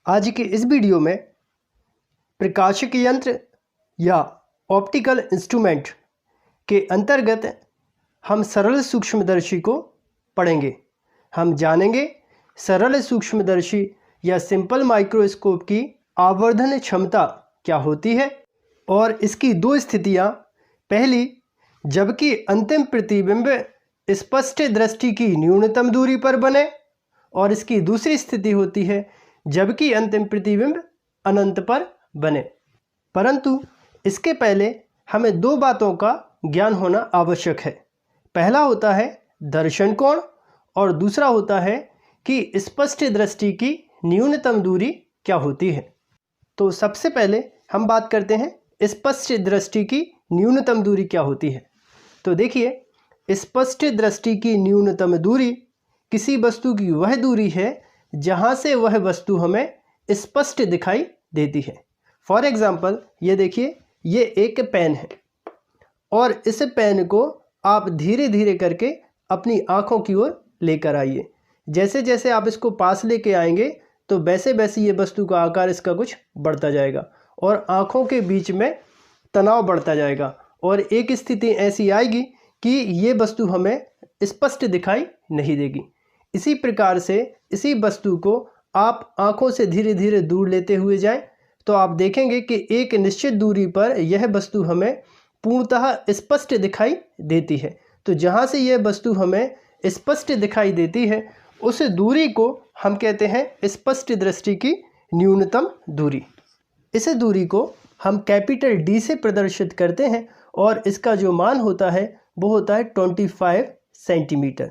आज की इस वीडियो में प्रकाशिक यंत्र या ऑप्टिकल इंस्ट्रूमेंट के अंतर्गत हम सरल सूक्ष्मदर्शी को पढ़ेंगे। हम जानेंगे सरल सूक्ष्मदर्शी या सिंपल माइक्रोस्कोप की आवर्धन क्षमता क्या होती है और इसकी दो स्थितियां, पहली जबकि अंतिम प्रतिबिंब स्पष्ट दृष्टि की न्यूनतम दूरी पर बने और इसकी दूसरी स्थिति होती है जबकि अंतिम प्रतिबिंब अनंत पर बने। परंतु इसके पहले हमें दो बातों का ज्ञान होना आवश्यक है। पहला होता है दर्शन कोण और दूसरा होता है कि स्पष्ट दृष्टि की न्यूनतम दूरी क्या होती है। तो सबसे पहले हम बात करते हैं स्पष्ट दृष्टि की न्यूनतम दूरी क्या होती है। तो देखिए, स्पष्ट दृष्टि की न्यूनतम दूरी किसी वस्तु की वह दूरी है जहाँ से वह वस्तु हमें स्पष्ट दिखाई देती है। फॉर एग्ज़ाम्पल, ये देखिए, ये एक पेन है और इस पेन को आप धीरे धीरे करके अपनी आँखों की ओर लेकर आइए। जैसे जैसे आप इसको पास लेके आएंगे तो वैसे वैसे ये वस्तु का आकार इसका कुछ बढ़ता जाएगा और आँखों के बीच में तनाव बढ़ता जाएगा और एक स्थिति ऐसी आएगी कि ये वस्तु हमें स्पष्ट दिखाई नहीं देगी। इसी प्रकार से इसी वस्तु को आप आँखों से धीरे धीरे दूर लेते हुए जाएं तो आप देखेंगे कि एक निश्चित दूरी पर यह वस्तु हमें पूर्णतः स्पष्ट दिखाई देती है। तो जहाँ से यह वस्तु हमें स्पष्ट दिखाई देती है उस दूरी को हम कहते हैं स्पष्ट दृष्टि की न्यूनतम दूरी। इस दूरी को हम कैपिटल डी से प्रदर्शित करते हैं और इसका जो मान होता है वो होता है 25 सेंटीमीटर।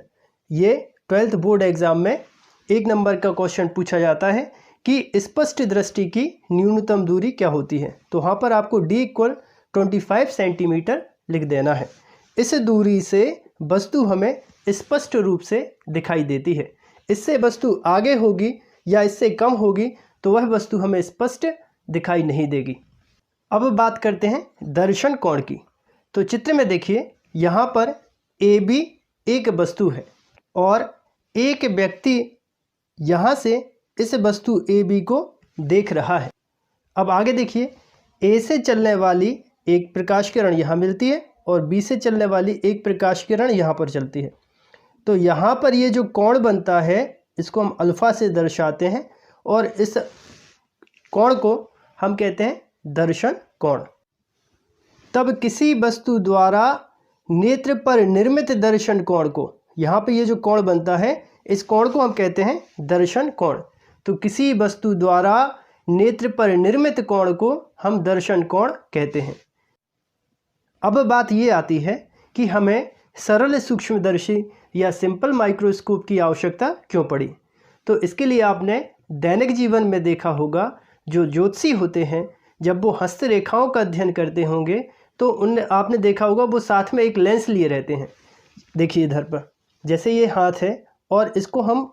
ये 12th बोर्ड एग्ज़ाम में 1 नंबर का क्वेश्चन पूछा जाता है कि स्पष्ट दृष्टि की न्यूनतम दूरी क्या होती है। तो वहाँ पर आपको d = 25 सेंटीमीटर लिख देना है। इस दूरी से वस्तु हमें स्पष्ट रूप से दिखाई देती है। इससे वस्तु आगे होगी या इससे कम होगी तो वह वस्तु हमें स्पष्ट दिखाई नहीं देगी। अब बात करते हैं दर्शन कोण की। तो चित्र में देखिए, यहाँ पर AB एक वस्तु है और एक व्यक्ति यहाँ से इस वस्तु AB को देख रहा है। अब आगे देखिए, A से चलने वाली एक प्रकाश किरण यहाँ मिलती है और B से चलने वाली एक प्रकाश किरण यहाँ पर चलती है। तो यहाँ पर ये जो कोण बनता है इसको हम अल्फ़ा से दर्शाते हैं और इस कोण को हम कहते हैं दर्शन कोण। तब किसी वस्तु द्वारा नेत्र पर निर्मित दर्शन कोण को, यहाँ पे ये जो कोण बनता है इस कोण को हम कहते हैं दर्शन कोण। तो किसी वस्तु द्वारा नेत्र पर निर्मित कोण को हम दर्शन कोण कहते हैं। अब बात ये आती है कि हमें सरल सूक्ष्मदर्शी या सिंपल माइक्रोस्कोप की आवश्यकता क्यों पड़ी। तो इसके लिए आपने दैनिक जीवन में देखा होगा, जो ज्योतिषी होते हैं जब वो हस्तरेखाओं का अध्ययन करते होंगे तो उन आपने देखा होगा वो साथ में एक लेंस लिए रहते हैं। देखिए इधर पर, जैसे ये हाथ है और इसको हम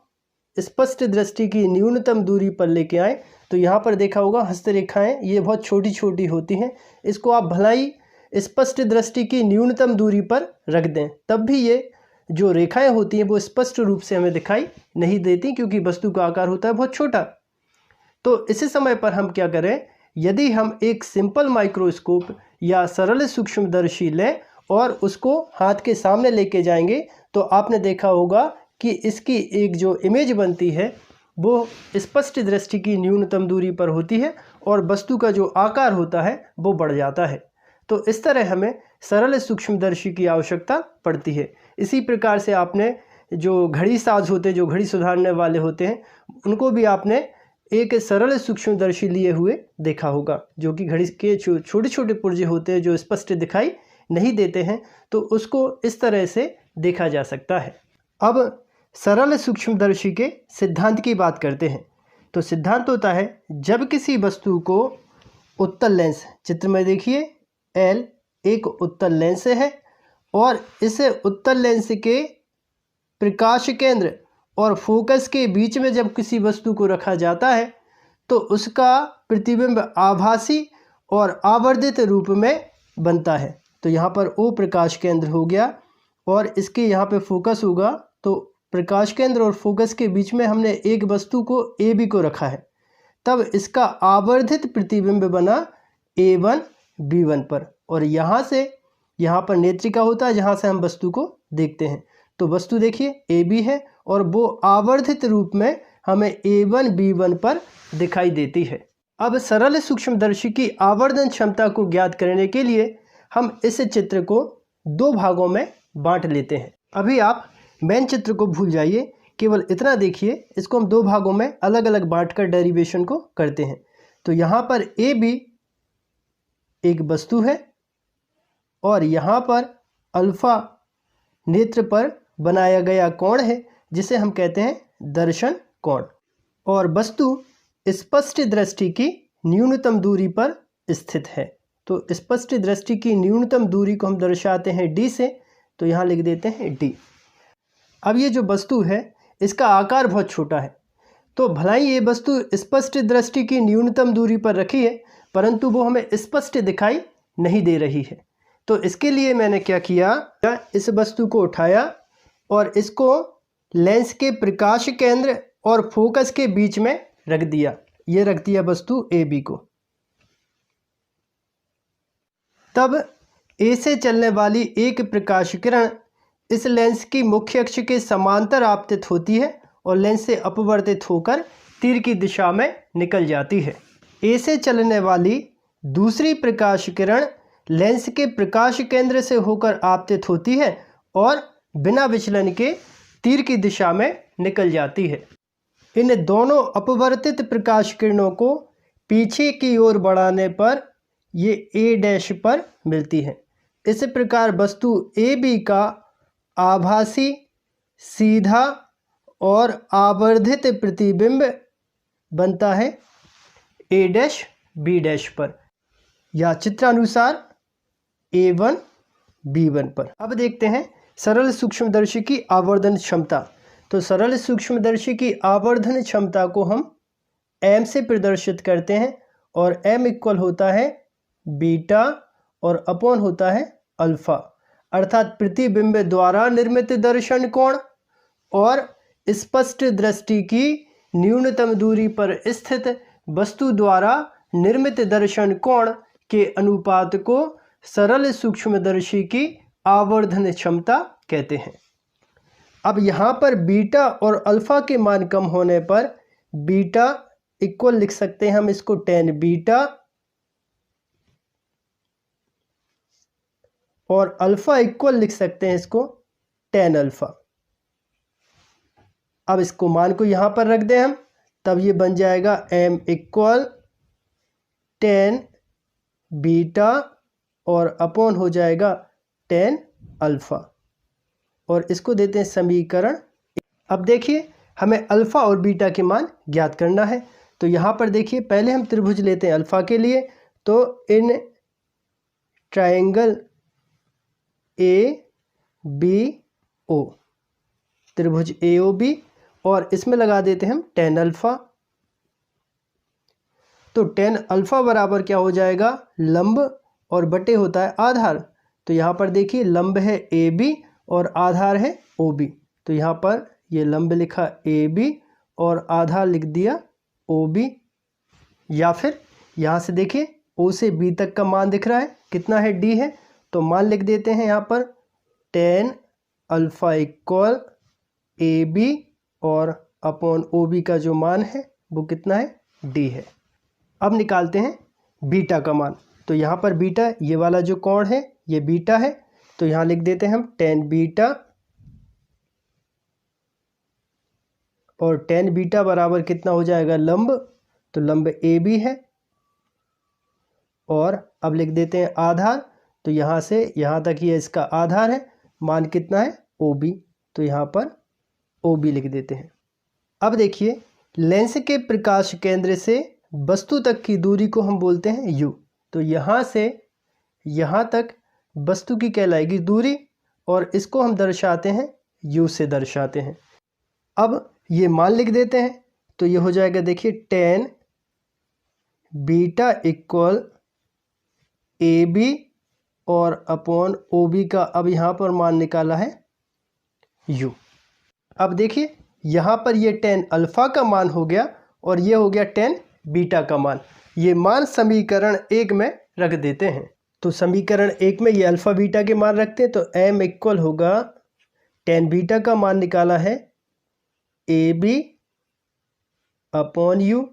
स्पष्ट दृष्टि की न्यूनतम दूरी पर लेके आए तो यहाँ पर देखा होगा हस्तरेखाएं ये बहुत छोटी छोटी होती हैं। इसको आप भलाई स्पष्ट दृष्टि की न्यूनतम दूरी पर रख दें तब भी ये जो रेखाएं होती हैं वो स्पष्ट रूप से हमें दिखाई नहीं देती, क्योंकि वस्तु का आकार होता है बहुत छोटा। तो इसी समय पर हम क्या करें, यदि हम एक सिंपल माइक्रोस्कोप या सरल सूक्ष्मदर्शी लें और उसको हाथ के सामने लेके जाएंगे तो आपने देखा होगा कि इसकी एक जो इमेज बनती है वो स्पष्ट दृष्टि की न्यूनतम दूरी पर होती है और वस्तु का जो आकार होता है वो बढ़ जाता है। तो इस तरह हमें सरल सूक्ष्मदर्शी की आवश्यकता पड़ती है। इसी प्रकार से आपने जो घड़ी साज होते हैं, जो घड़ी सुधारने वाले होते हैं, उनको भी आपने एक सरल सूक्ष्मदर्शी लिए हुए देखा होगा, जो कि घड़ी के छोटे छोटे पुर्जे होते हैं जो स्पष्ट दिखाई नहीं देते हैं, तो उसको इस तरह से देखा जा सकता है। अब सरल सूक्ष्मदर्शी के सिद्धांत की बात करते हैं। तो सिद्धांत होता है, जब किसी वस्तु को उत्तल लेंस, चित्र में देखिए L एक उत्तल लेंस है और इस उत्तल लेंस के प्रकाश केंद्र और फोकस के बीच में जब किसी वस्तु को रखा जाता है तो उसका प्रतिबिंब आभासी और आवर्धित रूप में बनता है। तो यहाँ पर O प्रकाश केंद्र हो गया और इसके यहाँ पे फोकस होगा। तो प्रकाश केंद्र और फोकस के बीच में हमने एक वस्तु को AB को रखा है। तब इसका आवर्धित प्रतिबिंब बना A1 B1 पर, और यहाँ से यहाँ पर नेत्रिका होता है जहाँ से हम वस्तु को देखते हैं। तो वस्तु देखिए AB है और वो आवर्धित रूप में हमें A1 B1 पर दिखाई देती है। अब सरल सूक्ष्मदर्शी की आवर्धन क्षमता को ज्ञात करने के लिए हम इस चित्र को दो भागों में बांट लेते हैं। अभी आप मेन चित्र को भूल जाइए, केवल इतना देखिए, इसको हम दो भागों में अलग अलग बांटकर डेरिवेशन को करते हैं। तो यहाँ पर AB एक वस्तु है और यहाँ पर अल्फा नेत्र पर बनाया गया कोण है जिसे हम कहते हैं दर्शन कोण, और वस्तु स्पष्ट दृष्टि की न्यूनतम दूरी पर स्थित है। तो स्पष्ट दृष्टि की न्यूनतम दूरी को हम दर्शाते हैं D से, तो यहाँ लिख देते हैं D। अब ये जो वस्तु है इसका आकार बहुत छोटा है, तो भलाई ये वस्तु स्पष्ट दृष्टि की न्यूनतम दूरी पर रखी है परंतु वो हमें स्पष्ट दिखाई नहीं दे रही है। तो इसके लिए मैंने क्या किया, इस वस्तु को उठाया और इसको लेंस के प्रकाश केंद्र और फोकस के बीच में रख दिया। ये रख दिया वस्तु AB को। तब A से चलने वाली एक प्रकाश किरण इस लेंस की मुख्य अक्ष के समांतर आपतित होती है और लेंस से अपवर्तित होकर तीर की दिशा में निकल जाती है। A से चलने वाली दूसरी प्रकाश किरण लेंस के प्रकाश केंद्र से होकर आपतित होती है और बिना विचलन के तीर की दिशा में निकल जाती है। इन दोनों अपवर्तित प्रकाश किरणों को पीछे की ओर बढ़ाने पर ये A' पर मिलती है। इस प्रकार वस्तु AB का आभासी, सीधा और आवर्धित प्रतिबिंब बनता है A' B' पर, या चित्रानुसार A1 B1 पर। अब देखते हैं सरल सूक्ष्मदर्शी की आवर्धन क्षमता। तो सरल सूक्ष्मदर्शी की आवर्धन क्षमता को हम M से प्रदर्शित करते हैं और M इक्वल होता है बीटा और अपॉन होता है अल्फा, अर्थात प्रतिबिंब द्वारा निर्मित दर्शन कोण और स्पष्ट दृष्टि की न्यूनतम दूरी पर स्थित वस्तु द्वारा निर्मित दर्शन कोण के अनुपात को सरल सूक्ष्मदर्शी की आवर्धन क्षमता कहते हैं। अब यहाँ पर बीटा और अल्फा के मान कम होने पर बीटा इक्वल लिख सकते हैं हम इसको tan बीटा, और अल्फा इक्वल लिख सकते हैं इसको tan अल्फा। अब इसको मान को यहाँ पर रख दें हम, तब ये बन जाएगा m इक्वल tan बीटा और अपॉन हो जाएगा tan अल्फा, और इसको देते हैं समीकरण। अब देखिए हमें अल्फ़ा और बीटा के मान ज्ञात करना है। तो यहाँ पर देखिए पहले हम त्रिभुज लेते हैं अल्फ़ा के लिए। तो इन ट्रायंगल ABO, त्रिभुज AOB, और इसमें लगा देते हैं हम tan अल्फ़ा। तो tan अल्फ़ा बराबर क्या हो जाएगा, लंब और बटे होता है आधार। तो यहाँ पर देखिए लंब है AB और आधार है OB। तो यहाँ पर ये लंब लिखा AB और आधार लिख दिया OB, या फिर यहाँ से देखिए O से B तक का मान दिख रहा है, कितना है D है, तो मान लिख देते हैं यहाँ पर tan अल्फ़ा इक्वल AB और अपॉन OB का जो मान है वो कितना है, D है। अब निकालते हैं बीटा का मान। तो यहाँ पर बीटा, ये वाला जो कोण है ये बीटा है, तो यहाँ लिख देते हैं हम tan बीटा, और tan बीटा बराबर कितना हो जाएगा, लंब। तो लंब AB है, और अब लिख देते हैं आधार। तो यहाँ से यहाँ तक ये इसका आधार है, मान कितना है, OB। तो यहाँ पर OB लिख देते हैं। अब देखिए लेंस के प्रकाश केंद्र से वस्तु तक की दूरी को हम बोलते हैं U। तो यहाँ से यहाँ तक वस्तु की कहलाएगी दूरी, और इसको हम दर्शाते हैं U से दर्शाते हैं। अब ये मान लिख देते हैं, तो ये हो जाएगा देखिए tan बीटा इक्वल AB और अपॉन OB का अब यहाँ पर मान निकाला है U। अब देखिए यहाँ पर ये tan अल्फ़ा का मान हो गया और ये हो गया tan बीटा का मान। ये मान समीकरण 1 में रख देते हैं। तो समीकरण 1 में ये अल्फ़ा बीटा के मान रखते हैं। तो m इक्वल होगा tan बीटा का मान निकाला है AB अपॉन U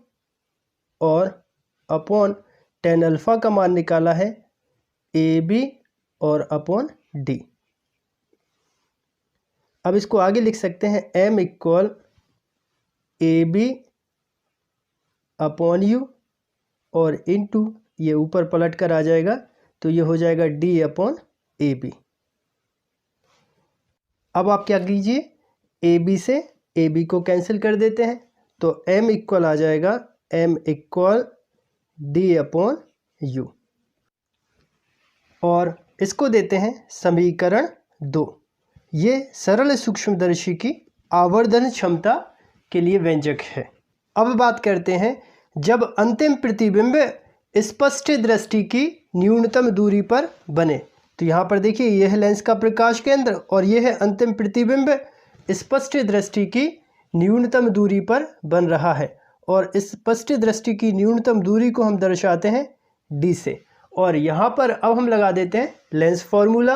और अपॉन tan अल्फ़ा का मान निकाला है AB और अपॉन D। अब इसको आगे लिख सकते हैं m equal AB upon U और इनटू ये ऊपर पलट कर आ जाएगा तो ये हो जाएगा D अपॉन AB। अब आप क्या कीजिए, AB से AB को कैंसिल कर देते हैं तो m इक्वल आ जाएगा m equal D upon U और इसको देते हैं समीकरण 2। ये सरल सूक्ष्मदर्शी की आवर्धन क्षमता के लिए व्यंजक है। अब बात करते हैं जब अंतिम प्रतिबिंब स्पष्ट दृष्टि की न्यूनतम दूरी पर बने। तो यहाँ पर देखिए यह है लेंस का प्रकाश केंद्र और यह है अंतिम प्रतिबिंब स्पष्ट दृष्टि की न्यूनतम दूरी पर बन रहा है और इस स्पष्ट दृष्टि की न्यूनतम दूरी को हम दर्शाते हैं d से। और यहाँ पर अब हम लगा देते हैं लेंस फार्मूला।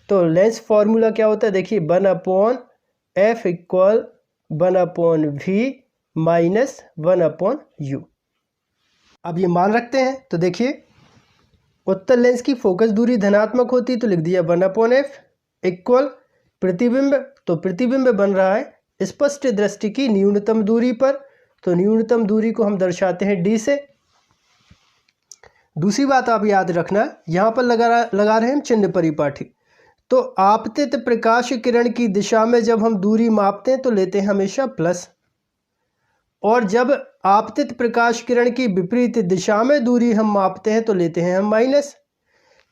तो लेंस फार्मूला क्या होता है, देखिए 1/f equal 1/v minus 1/u। अब ये मान रखते हैं तो देखिए उत्तल लेंस की फोकस दूरी धनात्मक होती तो लिख दिया 1/f इक्वल प्रतिबिंब। तो प्रतिबिंब बन रहा है स्पष्ट दृष्टि की न्यूनतम दूरी पर, तो न्यूनतम दूरी को हम दर्शाते हैं d से। दूसरी बात आप याद रखना, यहाँ पर लगा रहे हैं हम चिन्ह परिपाठी। तो आपतित प्रकाश किरण की दिशा में जब हम दूरी मापते हैं तो लेते हैं हमेशा प्लस, और जब आपतित प्रकाश किरण की विपरीत दिशा में दूरी हम मापते हैं तो लेते हैं हम माइनस।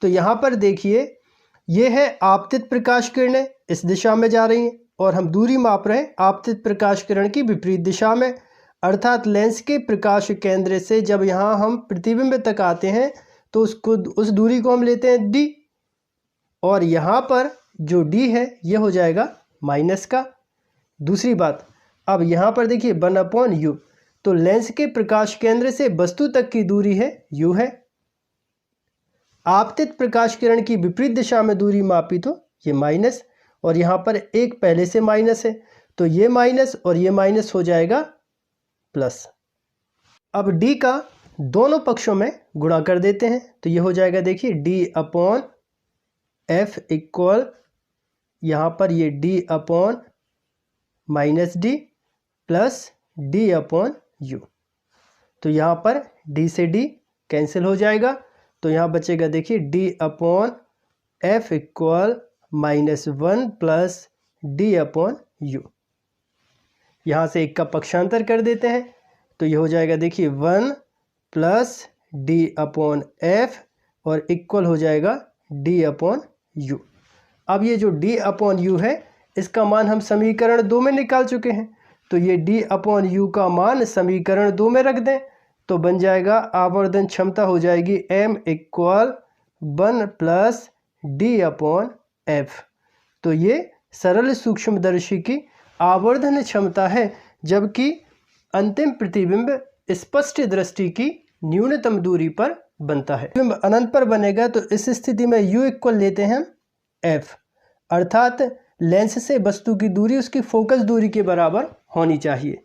तो यहाँ पर देखिए ये है आपतित प्रकाश किरणें इस दिशा में जा रही हैं और हम दूरी माप रहे हैं आपतित प्रकाश किरण की विपरीत दिशा में, अर्थात लेंस के प्रकाश केंद्र से जब यहाँ हम प्रतिबिंब तक आते हैं तो उस दूरी को हम लेते हैं d, और यहाँ पर जो d है ये हो जाएगा माइनस का। दूसरी बात, अब यहाँ पर देखिए 1/u, तो लेंस के प्रकाश केंद्र से वस्तु तक की दूरी है u है। आपतित प्रकाश किरण की विपरीत दिशा में दूरी मापी तो ये माइनस, और यहाँ पर एक पहले से माइनस है तो ये माइनस और ये माइनस हो जाएगा प्लस। अब d का दोनों पक्षों में गुणा कर देते हैं तो ये हो जाएगा देखिए d/f इक्वल यहाँ पर ये d/-d प्लस d/u। तो यहाँ पर d से d कैंसिल हो जाएगा तो यहाँ बचेगा देखिए d/f इक्वल -1 प्लस d/u। यहाँ से एक का पक्षांतर कर देते हैं तो ये हो जाएगा देखिए 1 प्लस d/f और इक्वल हो जाएगा d/u। अब ये जो d/u है इसका मान हम समीकरण 2 में निकाल चुके हैं, तो ये d/u का मान समीकरण 2 में रख दें तो बन जाएगा आवर्धन क्षमता हो जाएगी m इक्वल 1 प्लस d/f। तो ये सरल सूक्ष्मदर्शी की आवर्धन क्षमता है जबकि अंतिम प्रतिबिंब स्पष्ट दृष्टि की न्यूनतम दूरी पर बनता है। प्रतिबिंब अनंत पर बनेगा तो इस स्थिति में u इक्वल लेते हैं f, अर्थात लेंस से वस्तु की दूरी उसकी फोकस दूरी के बराबर होनी चाहिए।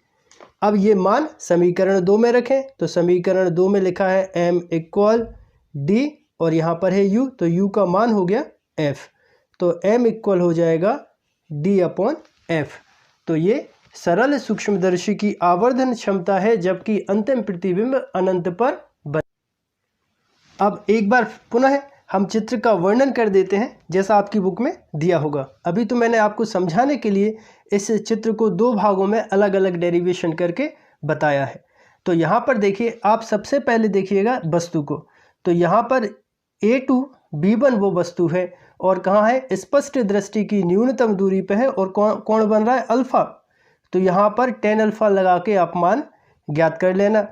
अब ये मान समीकरण 2 में रखें तो समीकरण 2 में लिखा है m इक्वल d और यहाँ पर है u, तो u का मान हो गया f, तो m इक्वल हो जाएगा d/f। तो ये सरल सूक्ष्मदर्शी की आवर्धन क्षमता है जबकि अंतिम प्रतिबिंब अनंत पर बन। अब एक बार पुनः हम चित्र का वर्णन कर देते हैं जैसा आपकी बुक में दिया होगा। अभी तो मैंने आपको समझाने के लिए इस चित्र को 2 भागों में अलग अलग डेरिवेशन करके बताया है। तो यहाँ पर देखिए, आप सबसे पहले देखिएगा वस्तु को, तो यहाँ पर A2B1 वो वस्तु है और कहाँ है, स्पष्ट दृष्टि की न्यूनतम दूरी पे है और कोण बन रहा है अल्फा। तो यहाँ पर tan अल्फा लगा के आप मान ज्ञात कर लेना।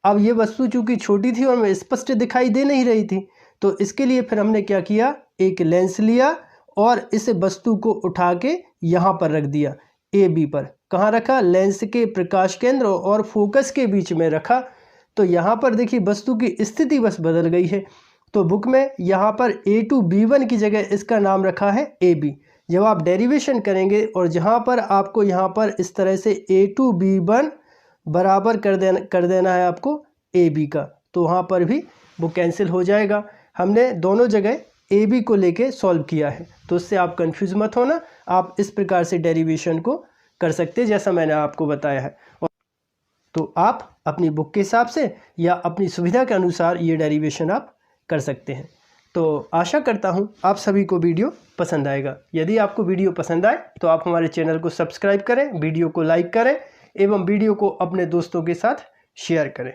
अब ये वस्तु चूंकि छोटी थी और स्पष्ट दिखाई दे नहीं रही थी तो इसके लिए फिर हमने क्या किया, एक लेंस लिया और इस वस्तु को उठा के यहाँ पर रख दिया AB पर। कहाँ रखा, लेंस के प्रकाश केंद्र और फोकस के बीच में रखा। तो यहाँ पर देखिए वस्तु की स्थिति बस बदल गई है। तो बुक में यहाँ पर A2B1 की जगह इसका नाम रखा है AB। जब आप डेरिवेशन करेंगे और जहाँ पर आपको यहाँ पर इस तरह से A2B1 बराबर कर देना है आपको AB का, तो वहाँ पर भी वो कैंसिल हो जाएगा। हमने दोनों जगह AB को लेके सॉल्व किया है, तो उससे आप कंफ्यूज मत होना। आप इस प्रकार से डेरिवेशन को कर सकते हैं जैसा मैंने आपको बताया है। तो आप अपनी बुक के हिसाब से या अपनी सुविधा के अनुसार ये डेरिवेशन आप कर सकते हैं। तो आशा करता हूँ आप सभी को वीडियो पसंद आएगा। यदि आपको वीडियो पसंद आए तो आप हमारे चैनल को सब्सक्राइब करें, वीडियो को लाइक करें एवं वीडियो को अपने दोस्तों के साथ शेयर करें।